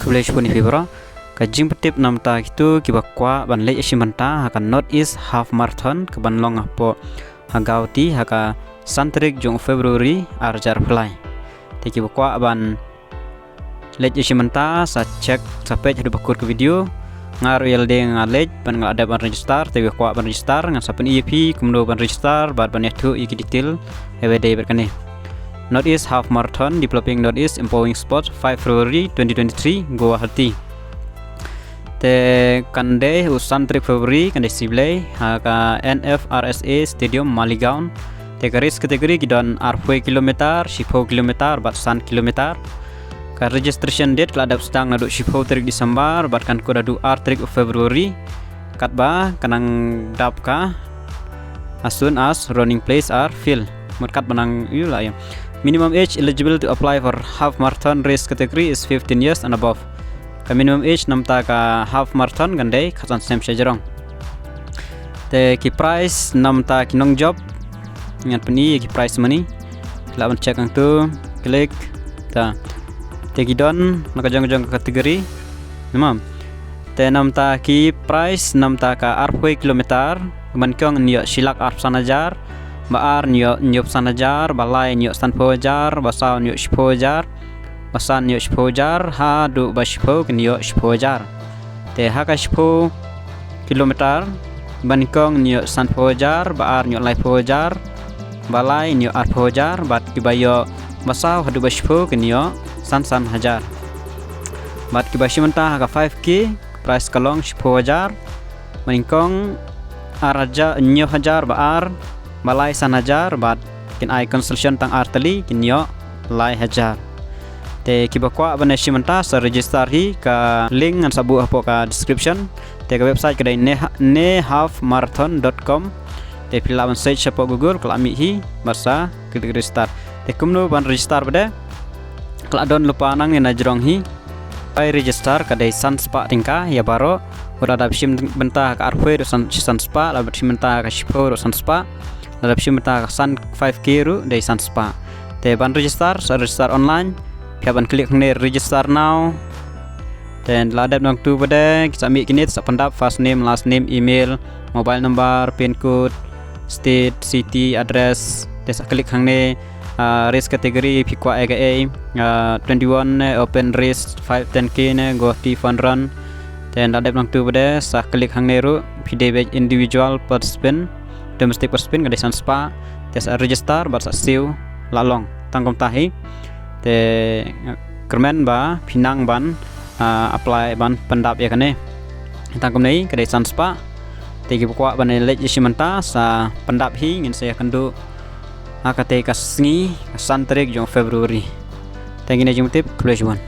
Kulish pun ifibra kajing petip namta itu kibakwa ban lej simanta haka North East Half Marathon ke ban long apo hagauti haka santrik jong Februari arjar fly te kibakwa ban lej simanta sa cek sampai hadu bakur ke video ngar yelde ngalej ban ada ban register te kibakwa ban register ngan sapen EP kumdo ban register bar ban yatu iki detail hewede berkane North East Half Marathon Developing North East Empowering Sport 5 February 2023 Guwahati te kande usan 3 Februari kande siblay haka NFRSA Stadium Maligaon te garis kategori gidon arfoi kilometer 10 kilometer batasan kilometer ka registration date keladap sedang nadu 10 tarik Desember batkan ko dadu tarik Februari katba kanang dapka as soon as running place are filled merkat menang yula ya. Minimum age eligible to apply for half marathon race category is 15 years and above. Ka minimum age namta ka half marathon gandai khatan sem shajarong. Te ki price namta kinong job ngat pani ki price money. Lawan check ang tu klik ta. Te gidon nakajong-jong kategori. Namam. Te namta ki price namta ka arpoi kilometer mankong niyo silak arp sanajar baar nyop sanajar balai nyop sanpojar basau nyop shpojar basan nyop shpojar ha du bashpo nyop shpojar te haka shpo kilometer banikong nyop sanpojar baar nyop lai pojar balai nyop arpojar bat kibayo basau hadu bashpo nyop san hajar bat kibashi mentah haka 5k price kalong shpojar banikong araja nyop hajar baar balai san hajar bat kin ai consultation tang artali kin yo lai hajar te kibakwa baneshi menta sa register hi ka link ngan sabu apo ka description te ka website kedai nehalfmarathon.com te pilawan search apo Google kelami hi basa klik register te kumno ban register bade kladon lupa nang ni najrong hi ai register kadai san spa tingka ya baro urada bishim benta ka arfoi san spa la bishim benta ka shipo san spa dalam simenta san 5k ru dari san spa te ban register online kaban klik ne register now dan ladap nang tu pada kita ambil kini sa pendap first name last name email mobile number pin code state city address te sa klik hang ne race category pikwa ega 21 open race 10k ne go fun run dan ladap nang tu pada sa klik hang ne ru pdb individual participant domestic participant kadai san spa tes register bat sa siu lalong tangkom tahi te kermen ba pinang ban apply ban pendap ya kane tangkom nei kadai san spa te gi pokwa ban lej simenta sa pendap hi ngin saya kendu akate kasngi santrik jong Februari tengine jumtip kulejuan